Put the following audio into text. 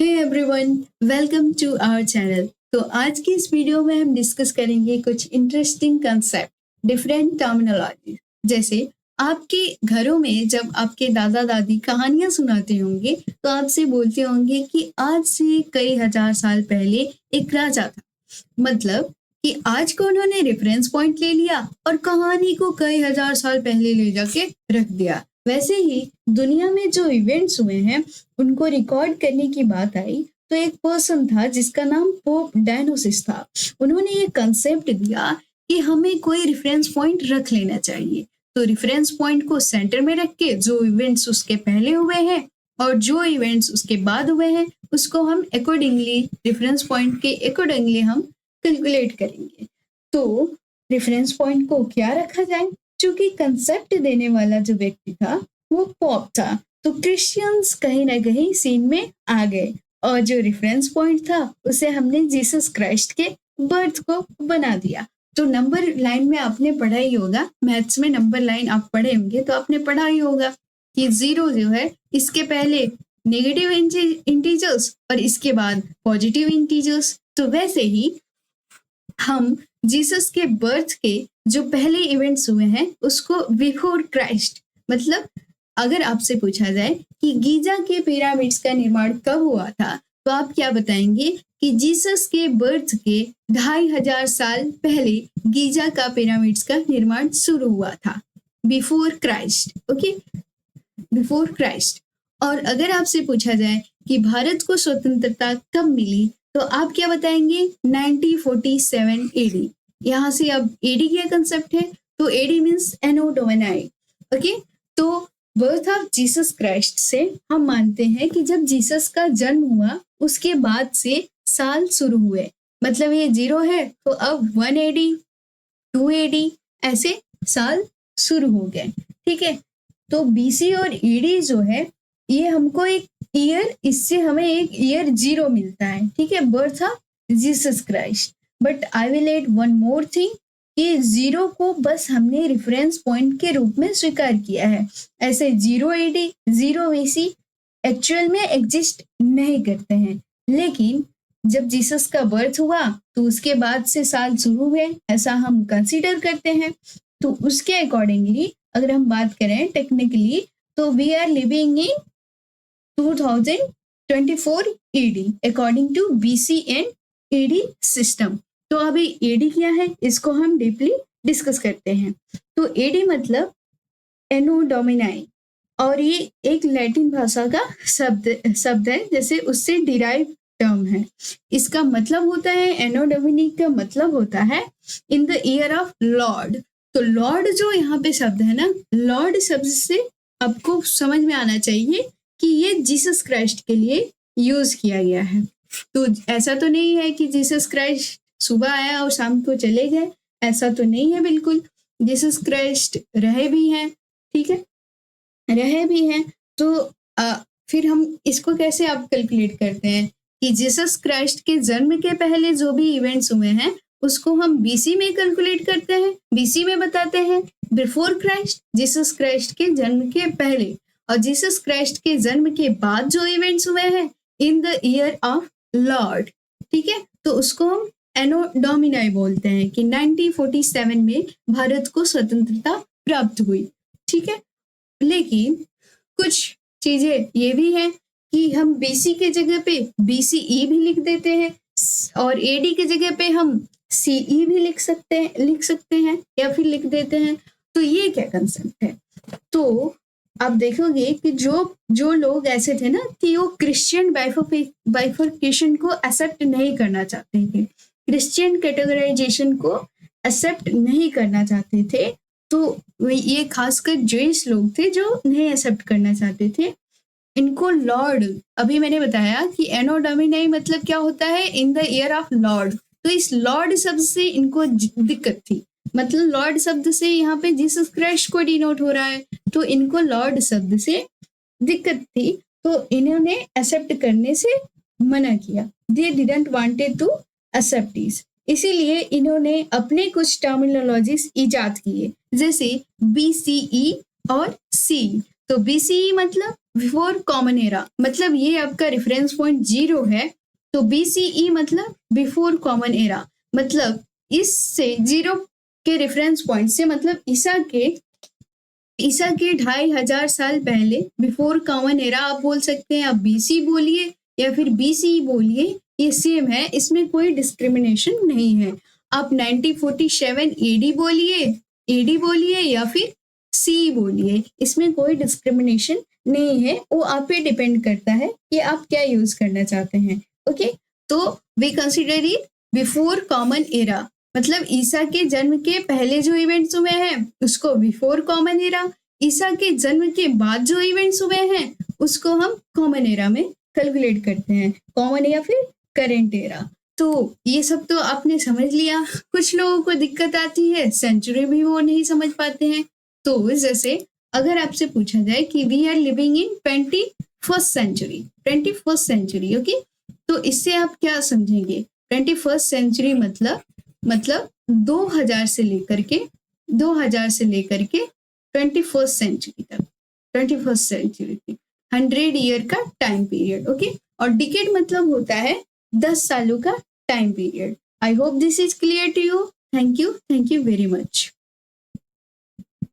Hey everyone, welcome to our channel. तो आज की इस वीडियो में हम डिस्कस करेंगे कुछ इंटरेस्टिंग कंसेप्ट, डिफरेंट टर्मिनोलॉजी। जैसे आपके घरों में जब आपके दादा दादी कहानियां सुनाते होंगे तो आपसे बोलते होंगे कि आज से कई हजार साल पहले एक राजा था। मतलब कि आज को उन्होंने रेफरेंस पॉइंट ले लिया और कहानी को कई हजार साल पहले ले जाके रख दिया। वैसे ही दुनिया में जो इवेंट्स हुए हैं उनको रिकॉर्ड करने की बात आई तो एक पर्सन था जिसका नाम पोप डायनोसिस था। उन्होंने ये कंसेप्ट दिया कि हमें कोई रेफरेंस पॉइंट रख लेना चाहिए। तो रेफरेंस पॉइंट को सेंटर में रख के जो इवेंट्स उसके पहले हुए हैं और जो इवेंट्स उसके बाद हुए हैं उसको हम अकॉर्डिंगली रेफरेंस पॉइंट के अकॉर्डिंगली हम कैलकुलेट करेंगे। तो रेफरेंस पॉइंट को क्या रखा जाए? चूंकि कंसेप्ट देने वाला जो व्यक्ति था वो पॉप था, तो क्रिश्चियंस कहीं ना कहीं सीन में आ गए और जो रेफरेंस पॉइंट था उसे हमने जीसस क्राइस्ट के बर्थ को बना दिया। तो नंबर लाइन में आपने पढ़ा ही होगा, मैथ्स में नंबर लाइन आप पढ़े होंगे तो आपने पढ़ा ही होगा कि 0 जो है इसके पहले नेगेटिव इंटीजर्स और इसके बाद पॉजिटिव इंटीजर्स। तो वैसे ही हम जीसस के बर्थ के जो पहले इवेंट्स हुए हैं उसको बिफोर क्राइस्ट, मतलब अगर आपसे पूछा जाए कि गीजा के पिरामिड्स का निर्माण कब हुआ था तो आप क्या बताएंगे कि जीसस के बर्थ के 2500 साल पहले गीजा का पिरामिड्स का निर्माण शुरू हुआ था, before Christ. Okay, before Christ. और अगर आपसे पूछा जाए कि भारत को स्वतंत्रता कब मिली तो आप क्या बताएंगे? 1947 एडी। यहाँ से अब एडी क्या कंसेप्ट है? तो एडी मीन्स एनो डोमिनाई। ओके, तो बर्थ ऑफ जीसस क्राइस्ट से हम मानते हैं कि जब जीसस का जन्म हुआ उसके बाद से साल शुरू हुए। मतलब ये 0 है तो अब 1 एडी 2 एडी ऐसे साल शुरू हो गए। ठीक है, तो बीसी और ईडी जो है ये हमको एक ईयर, इससे हमें एक ईयर 0 मिलता है। ठीक है, birth of Jesus Christ. But I will add one more thing कि 0 को बस हमने रेफरेंस पॉइंट के रूप में स्वीकार किया है। ऐसे 0 एडी 0 बीसी एक्चुअल में एग्जिस्ट नहीं करते हैं, लेकिन जब जीसस का बर्थ हुआ तो उसके बाद से साल शुरू हुए ऐसा हम कंसीडर करते हैं। तो उसके अकॉर्डिंगली अगर हम बात करें टेक्निकली तो we are living in 2024 AD according to BC and AD system. तो अभी एडी क्या है इसको हम डीपली डिस्कस करते हैं। तो एडी मतलब एनो डोमिनाई, और ये एक लैटिन भाषा का शब्द है, जैसे उससे डिराइव टर्म है। इसका मतलब होता है, एनो डोमिनी का मतलब होता है in the year of Lord. तो लॉर्ड जो यहाँ पे शब्द है ना, लॉर्ड शब्द से आपको समझ में आना चाहिए कि ये जीसस क्राइस्ट के लिए यूज किया गया है। तो ऐसा तो नहीं है कि जीसस क्राइस्ट सुबह आया और शाम को चले गए, ऐसा तो नहीं है बिल्कुल। जीसस क्राइस्ट रहे भी हैं, ठीक है, रहे भी हैं। तो फिर हम इसको कैसे आप कैलकुलेट करते हैं कि जीसस क्राइस्ट के जन्म के पहले जो भी इवेंट्स हुए हैं उसको हम बीसी में कैलकुलेट करते हैं, बीसी में बताते हैं बिफोर क्राइस्ट, जीसस क्राइस्ट के जन्म के पहले, और जीसस क्राइस्ट के जन्म के बाद जो इवेंट्स हुए हैं in the year of Lord. ठीक है, तो उसको हम एनो डोमिनाई बोलते हैं कि 1947 में भारत को स्वतंत्रता प्राप्त हुई। ठीक है, लेकिन कुछ चीजें ये भी हैं कि हम बीसी के जगह पे बीसीई भी लिख देते हैं और एडी के जगह पे हम सीई भी लिख सकते हैं या फिर लिख देते हैं। तो ये क्या कंसेप्ट है? तो आप देखोगे कि जो लोग ऐसे थे ना कि वो क्रिश्चियन बाइफर्केशन को एक्सेप्ट नहीं करना चाहते थे, क्रिश्चियन कैटेगराइजेशन को एक्सेप्ट नहीं करना चाहते थे, तो ये खासकर ज्यूइश लोग थे जो नहीं एक्सेप्ट करना चाहते थे। इनको लॉर्ड, अभी मैंने बताया कि एनो डोमिनाई मतलब क्या होता है? In the year of Lord. तो इस लॉर्ड शब्द से इनको दिक्कत थी, मतलब लॉर्ड शब्द से यहाँ पे जीसस क्राइस्ट को डिनोट हो रहा है, तो इनको लॉर्ड शब्द से दिक्कत थी, तो इन्होंने एक्सेप्ट करने से मना किया। They didn't wanted to accept this, इसीलिए इन्होंने अपने कुछ टर्मिनोलॉजीज इजाद किए, जैसे बीसीई और सी। तो बीसीई मतलब बिफोर कॉमन एरा मतलब ये आपका रेफरेंस पॉइंट 0 है, तो BCE मतलब बिफोर कॉमन एरा, मतलब इससे 0 के रेफरेंस पॉइंट से मतलब ईसा के 2500 साल पहले बिफोर कॉमन एरा आप बोल सकते हैं, आप BC बोलिए या फिर BCE बोलिए, ये सेम है, इसमें कोई डिस्क्रिमिनेशन नहीं है। आप 1947 AD बोलिए या फिर CE बोलिए, इसमें कोई डिस्क्रिमिनेशन नहीं है, वो आप पे डिपेंड करता है कि आप क्या यूज करना चाहते हैं। ओके, तो we consider it before common era, मतलब ईसा के जन्म के पहले जो इवेंट्स हुए हैं उसको बिफोर कॉमन एरा, ईसा के जन्म के बाद जो इवेंट्स हुए हैं उसको हम कॉमन एरा में कैलकुलेट करते हैं, कॉमन या फिर करेंट एरा। तो ये सब तो आपने समझ लिया। कुछ लोगों को दिक्कत आती है, सेंचुरी भी वो नहीं समझ पाते हैं। तो जैसे अगर आपसे पूछा जाए कि we are living in 21st century, okay, तो इससे आप क्या समझेंगे? 21st सेंचुरी मतलब 2000 से लेकर के 21st सेंचुरी तक, 21st सेंचुरी तक 100 ईयर का टाइम पीरियड। ओके, और डिकेड मतलब होता है 10 सालों का time period. I hope this is clear to you. Thank you very much.